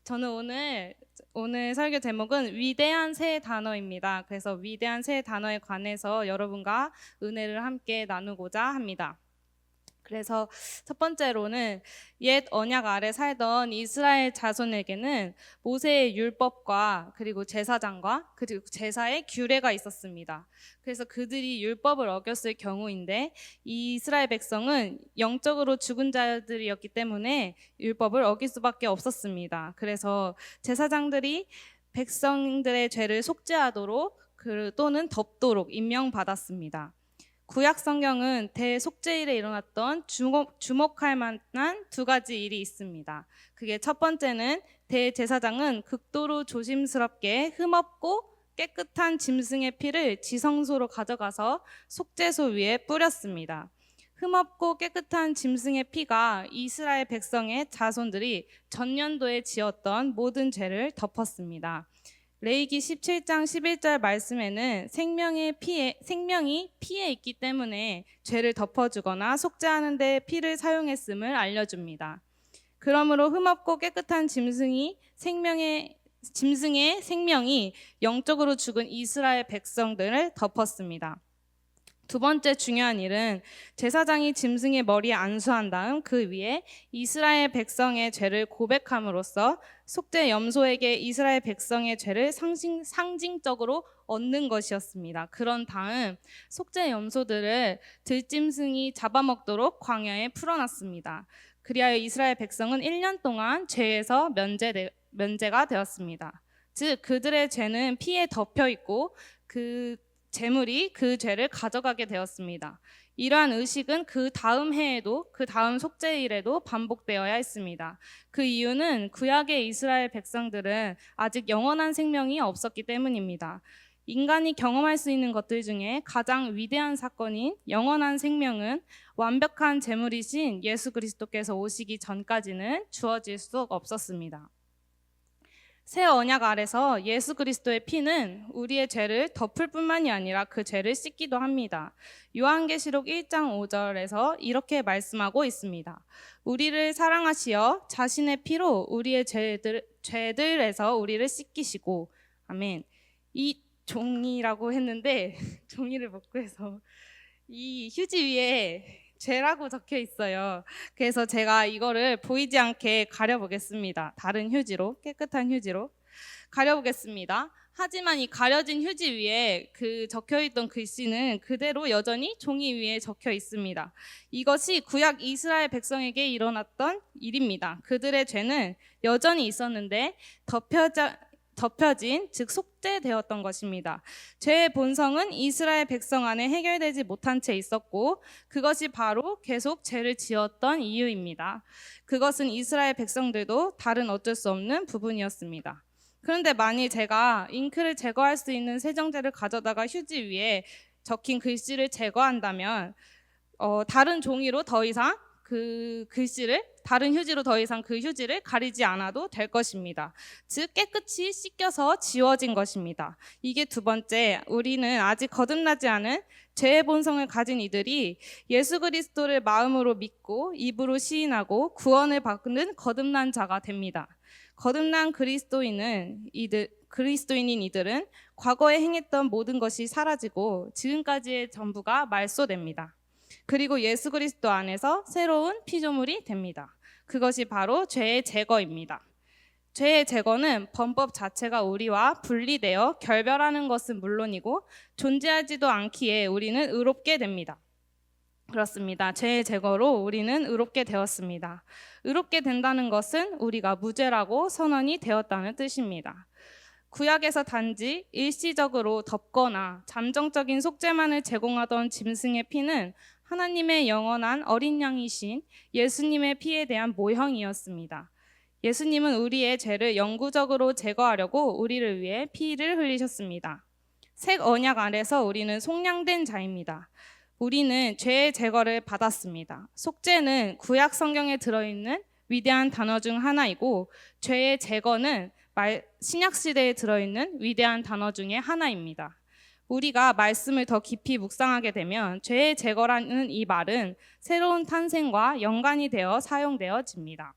저는 오늘 설교 제목은 위대한 새 단어입니다. 그래서 위대한 새 단어에 관해서 여러분과 은혜를 함께 나누고자 합니다. 그래서 첫 번째로는 옛 언약 아래 살던 이스라엘 자손에게는 모세의 율법과 그리고 제사장과 그리고 제사의 규례가 있었습니다. 그래서 그들이 율법을 어겼을 경우인데 이 이스라엘 백성은 영적으로 죽은 자들이었기 때문에 율법을 어길 수밖에 없었습니다. 그래서 제사장들이 백성들의 죄를 속죄하도록 또는 덮도록 임명받았습니다. 구약 성경은 대속죄일에 일어났던 주목할 만한 두 가지 일이 있습니다. 그게 첫 번째는 대제사장은 극도로 조심스럽게 흠없고 깨끗한 짐승의 피를 지성소로 가져가서 속죄소 위에 뿌렸습니다. 흠없고 깨끗한 짐승의 피가 이스라엘 백성의 자손들이 전년도에 지었던 모든 죄를 덮었습니다. 레위기 17장 11절 말씀에는 생명이 피에 있기 때문에 죄를 덮어주거나 속죄하는 데 피를 사용했음을 알려줍니다. 그러므로 흠없고 깨끗한 짐승의 생명이 영적으로 죽은 이스라엘 백성들을 덮었습니다. 두 번째 중요한 일은 제사장이 짐승의 머리에 안수한 다음 그 위에 이스라엘 백성의 죄를 고백함으로써 속죄 염소에게 이스라엘 백성의 죄를 상징적으로 얻는 것이었습니다. 그런 다음 속죄 염소들을 들짐승이 잡아먹도록 광야에 풀어놨습니다. 그리하여 이스라엘 백성은 1년 동안 죄에서 면제가 되었습니다. 즉 그들의 죄는 피에 덮여 있고 그 재물이 그 죄를 가져가게 되었습니다. 이러한 의식은 그 다음 해에도 그 다음 속죄일에도 반복되어야 했습니다. 그 이유는 구약의 이스라엘 백성들은 아직 영원한 생명이 없었기 때문입니다. 인간이 경험할 수 있는 것들 중에 가장 위대한 사건인 영원한 생명은 완벽한 재물이신 예수 그리스도께서 오시기 전까지는 주어질 수 없었습니다. 새 언약 아래서 예수 그리스도의 피는 우리의 죄를 덮을 뿐만이 아니라 그 죄를 씻기도 합니다. 요한계시록 1장 5절에서 이렇게 말씀하고 있습니다. 우리를 사랑하시어 자신의 피로 우리의 죄들에서 우리를 씻기시고. 아멘. 이 종이라고 했는데 종이를 못 구해서 이 휴지 위에 죄라고 적혀 있어요. 그래서 제가 이거를 보이지 않게 가려보겠습니다. 다른 휴지로, 깨끗한 휴지로 가려보겠습니다. 하지만 이 가려진 휴지 위에 그 적혀있던 글씨는 그대로 여전히 종이 위에 적혀 있습니다. 이것이 구약 이스라엘 백성에게 일어났던 일입니다. 그들의 죄는 여전히 있었는데 덮여진, 즉 속죄되었던 것입니다. 죄의 본성은 이스라엘 백성 안에 해결되지 못한 채 있었고 그것이 바로 계속 죄를 지었던 이유입니다. 그것은 이스라엘 백성들도 다른 어쩔 수 없는 부분이었습니다. 그런데 만일 제가 잉크를 제거할 수 있는 세정제를 가져다가 휴지 위에 적힌 글씨를 제거한다면 다른 종이로 더 이상 다른 휴지로 더 이상 그 휴지를 가리지 않아도 될 것입니다. 즉 깨끗이 씻겨서 지워진 것입니다. 이게 두 번째, 우리는 아직 거듭나지 않은 죄의 본성을 가진 이들이 예수 그리스도를 마음으로 믿고 입으로 시인하고 구원을 받는 거듭난 자가 됩니다. 거듭난 그리스도인인 이들은 과거에 행했던 모든 것이 사라지고 지금까지의 전부가 말소됩니다. 그리고 예수 그리스도 안에서 새로운 피조물이 됩니다. 그것이 바로 죄의 제거입니다. 죄의 제거는 범법 자체가 우리와 분리되어 결별하는 것은 물론이고 존재하지도 않기에 우리는 의롭게 됩니다. 그렇습니다. 죄의 제거로 우리는 의롭게 되었습니다. 의롭게 된다는 것은 우리가 무죄라고 선언이 되었다는 뜻입니다. 구약에서 단지 일시적으로 덮거나 잠정적인 속죄만을 제공하던 짐승의 피는 하나님의 영원한 어린 양이신 예수님의 피에 대한 모형이었습니다. 예수님은 우리의 죄를 영구적으로 제거하려고 우리를 위해 피를 흘리셨습니다. 새 언약 아래서 우리는 속량된 자입니다. 우리는 죄의 제거를 받았습니다. 속죄는 구약 성경에 들어있는 위대한 단어 중 하나이고 죄의 제거는 신약 시대에 들어있는 위대한 단어 중에 하나입니다. 우리가 말씀을 더 깊이 묵상하게 되면 죄의 제거라는 이 말은 새로운 탄생과 연관이 되어 사용되어집니다.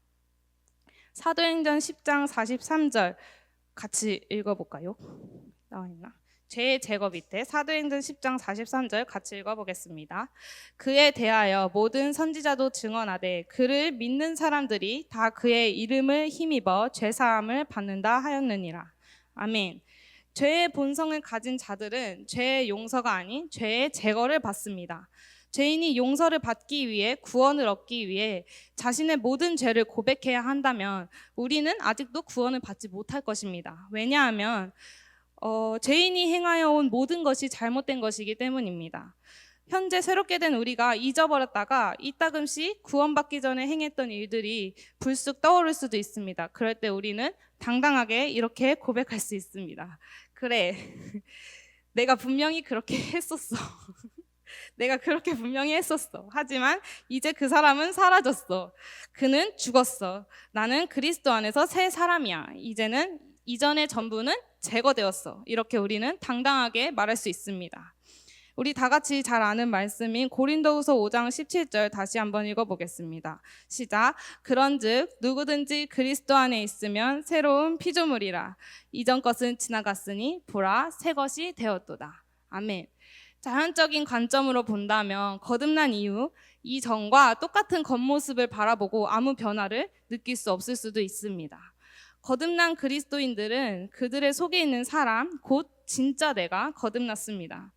사도행전 10장 43절 같이 읽어볼까요? 나와있나? 죄의 제거 밑에 사도행전 10장 43절 같이 읽어보겠습니다. 그에 대하여 모든 선지자도 증언하되 그를 믿는 사람들이 다 그의 이름을 힘입어 죄사함을 받는다 하였느니라. 아멘. 죄의 본성을 가진 자들은 죄의 용서가 아닌 죄의 제거를 받습니다. 죄인이 용서를 받기 위해, 구원을 얻기 위해 자신의 모든 죄를 고백해야 한다면 우리는 아직도 구원을 받지 못할 것입니다. 왜냐하면 죄인이 행하여 온 모든 것이 잘못된 것이기 때문입니다. 현재 새롭게 된 우리가 잊어버렸다가 이따금씩 구원받기 전에 행했던 일들이 불쑥 떠오를 수도 있습니다. 그럴 때 우리는 당당하게 이렇게 고백할 수 있습니다. 그래, 내가 분명히 그렇게 했었어. 내가 그렇게 분명히 했었어. 하지만 이제 그 사람은 사라졌어. 그는 죽었어. 나는 그리스도 안에서 새 사람이야. 이제는 이전의 전부는 제거되었어. 이렇게 우리는 당당하게 말할 수 있습니다. 우리 다 같이 잘 아는 말씀인 고린도후서 5장 17절 다시 한번 읽어보겠습니다. 시작. 그런즉 누구든지 그리스도 안에 있으면 새로운 피조물이라. 이전 것은 지나갔으니 보라 새 것이 되었도다. 아멘. 자연적인 관점으로 본다면 거듭난 이후 이전과 똑같은 겉모습을 바라보고 아무 변화를 느낄 수 없을 수도 있습니다. 거듭난 그리스도인들은 그들의 속에 있는 사람, 곧 진짜 내가 거듭났습니다.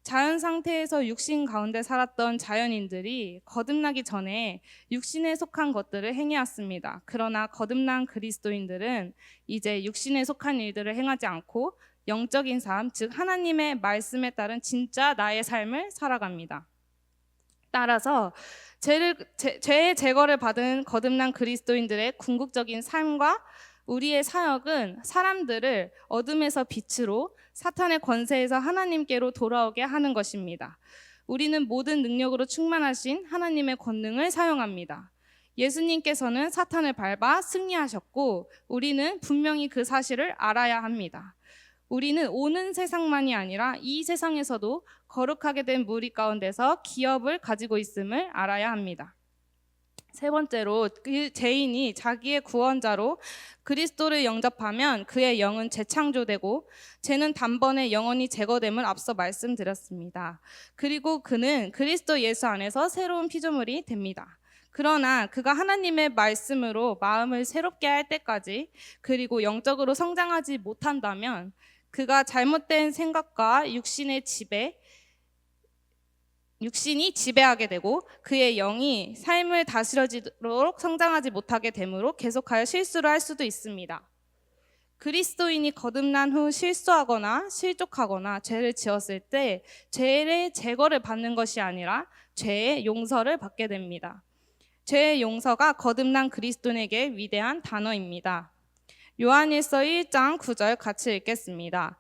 자연 상태에서 육신 가운데 살았던 자연인들이 거듭나기 전에 육신에 속한 것들을 행해왔습니다. 그러나 거듭난 그리스도인들은 이제 육신에 속한 일들을 행하지 않고 영적인 삶, 즉 하나님의 말씀에 따른 진짜 나의 삶을 살아갑니다. 따라서 죄의 제거를 받은 거듭난 그리스도인들의 궁극적인 삶과 우리의 사역은 사람들을 어둠에서 빛으로, 사탄의 권세에서 하나님께로 돌아오게 하는 것입니다. 우리는 모든 능력으로 충만하신 하나님의 권능을 사용합니다. 예수님께서는 사탄을 밟아 승리하셨고 우리는 분명히 그 사실을 알아야 합니다. 우리는 오는 세상만이 아니라 이 세상에서도 거룩하게 된 무리 가운데서 기업을 가지고 있음을 알아야 합니다. 세 번째로, 그 죄인이 자기의 구원자로 그리스도를 영접하면 그의 영은 재창조되고 죄는 단번에 영원히 제거됨을 앞서 말씀드렸습니다. 그리고 그는 그리스도 예수 안에서 새로운 피조물이 됩니다. 그러나 그가 하나님의 말씀으로 마음을 새롭게 할 때까지, 그리고 영적으로 성장하지 못한다면 그가 잘못된 생각과 육신이 지배하게 되고 그의 영이 삶을 다스려지도록 성장하지 못하게 되므로 계속하여 실수를 할 수도 있습니다. 그리스도인이 거듭난 후 실수하거나 실족하거나 죄를 지었을 때 죄의 제거를 받는 것이 아니라 죄의 용서를 받게 됩니다. 죄의 용서가 거듭난 그리스도인에게 위대한 단어입니다. 요한일서 1장 9절 같이 읽겠습니다.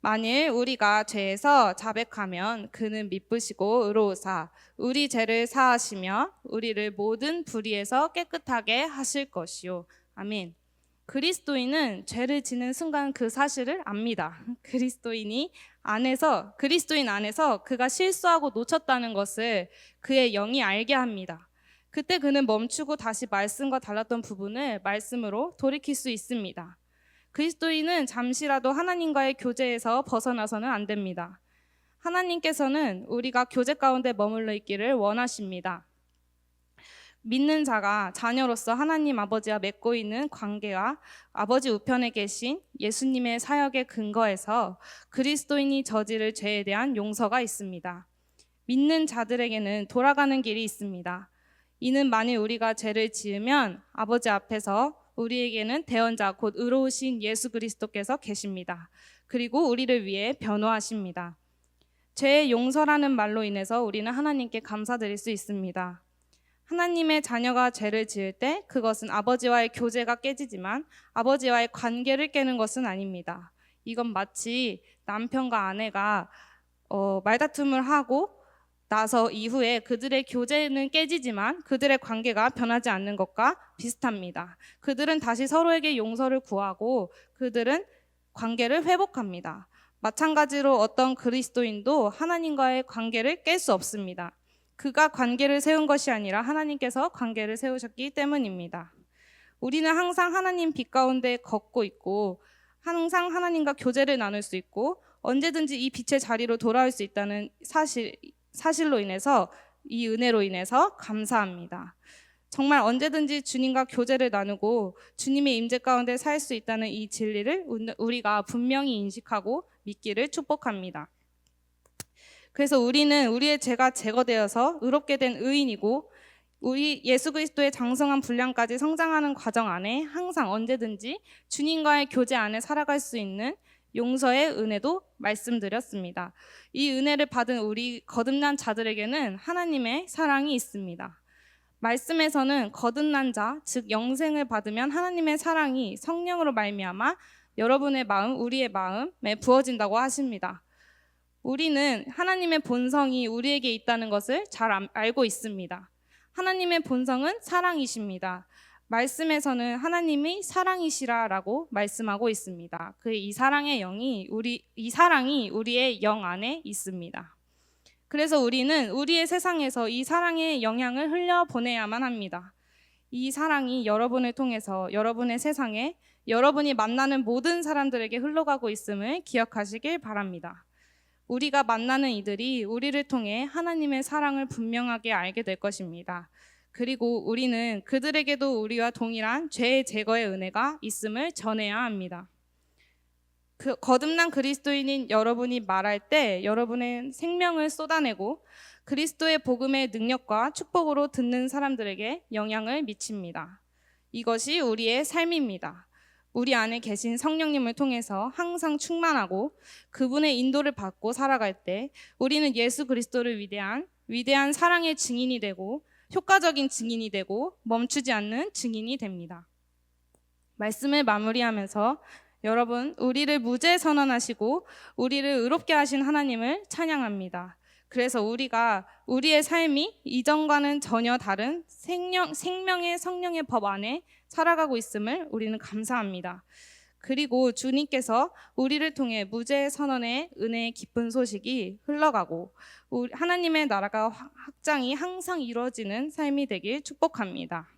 만일 우리가 죄에서 자백하면 그는 미쁘시고 의로우사 우리 죄를 사하시며 우리를 모든 불의에서 깨끗하게 하실 것이요. 아멘. 그리스도인은 죄를 지는 순간 그 사실을 압니다. 그리스도인 안에서 그가 실수하고 놓쳤다는 것을 그의 영이 알게 합니다. 그때 그는 멈추고 다시 말씀과 달랐던 부분을 말씀으로 돌이킬 수 있습니다. 그리스도인은 잠시라도 하나님과의 교제에서 벗어나서는 안 됩니다. 하나님께서는 우리가 교제 가운데 머물러 있기를 원하십니다. 믿는 자가 자녀로서 하나님 아버지와 맺고 있는 관계와 아버지 우편에 계신 예수님의 사역의 근거에서 그리스도인이 저지를 죄에 대한 용서가 있습니다. 믿는 자들에게는 돌아가는 길이 있습니다. 이는 만일 우리가 죄를 지으면 아버지 앞에서 우리에게는 대언자 곧 의로우신 예수 그리스도께서 계십니다. 그리고 우리를 위해 변호하십니다. 죄의 용서라는 말로 인해서 우리는 하나님께 감사드릴 수 있습니다. 하나님의 자녀가 죄를 지을 때 그것은 아버지와의 교제가 깨지지만 아버지와의 관계를 깨는 것은 아닙니다. 이건 마치 남편과 아내가 말다툼을 하고 나서 이후에 그들의 교제는 깨지지만 그들의 관계가 변하지 않는 것과 비슷합니다. 그들은 다시 서로에게 용서를 구하고 그들은 관계를 회복합니다. 마찬가지로 어떤 그리스도인도 하나님과의 관계를 깰 수 없습니다. 그가 관계를 세운 것이 아니라 하나님께서 관계를 세우셨기 때문입니다. 우리는 항상 하나님 빛 가운데 걷고 있고 항상 하나님과 교제를 나눌 수 있고 언제든지 이 빛의 자리로 돌아올 수 있다는 사실로 인해서 이 은혜로 인해서 감사합니다. 정말 언제든지 주님과 교제를 나누고 주님의 임재 가운데 살 수 있다는 이 진리를 우리가 분명히 인식하고 믿기를 축복합니다. 그래서 우리는 우리의 죄가 제거되어서 의롭게 된 의인이고 우리 예수 그리스도의 장성한 분량까지 성장하는 과정 안에 항상 언제든지 주님과의 교제 안에 살아갈 수 있는 용서의 은혜도 말씀드렸습니다. 이 은혜를 받은 우리 거듭난 자들에게는 하나님의 사랑이 있습니다. 말씀에서는 거듭난 자, 즉 영생을 받으면 하나님의 사랑이 성령으로 말미암아 여러분의 마음, 우리의 마음에 부어진다고 하십니다. 우리는 하나님의 본성이 우리에게 있다는 것을 잘 알고 있습니다. 하나님의 본성은 사랑이십니다. 말씀에서는 하나님이 사랑이시라라고 말씀하고 있습니다. 이 사랑의 이 사랑이 우리의 영 안에 있습니다. 그래서 우리는 우리의 세상에서 이 사랑의 영향을 흘려보내야만 합니다. 이 사랑이 여러분을 통해서 여러분의 세상에 여러분이 만나는 모든 사람들에게 흘러가고 있음을 기억하시길 바랍니다. 우리가 만나는 이들이 우리를 통해 하나님의 사랑을 분명하게 알게 될 것입니다. 그리고 우리는 그들에게도 우리와 동일한 죄의 제거의 은혜가 있음을 전해야 합니다. 거듭난 그리스도인인 여러분이 말할 때 여러분의 생명을 쏟아내고 그리스도의 복음의 능력과 축복으로 듣는 사람들에게 영향을 미칩니다. 이것이 우리의 삶입니다. 우리 안에 계신 성령님을 통해서 항상 충만하고 그분의 인도를 받고 살아갈 때 우리는 예수 그리스도를 위대한 사랑의 증인이 되고 효과적인 증인이 되고 멈추지 않는 증인이 됩니다. 말씀을 마무리하면서 여러분, 우리를 무죄 선언하시고 우리를 의롭게 하신 하나님을 찬양합니다. 그래서 우리가 우리의 삶이 이전과는 전혀 다른 생명의 성령의 법 안에 살아가고 있음을 우리는 감사합니다. 그리고 주님께서 우리를 통해 무죄 선언의 은혜의 기쁜 소식이 흘러가고 하나님의 나라가 확장이 항상 이루어지는 삶이 되길 축복합니다.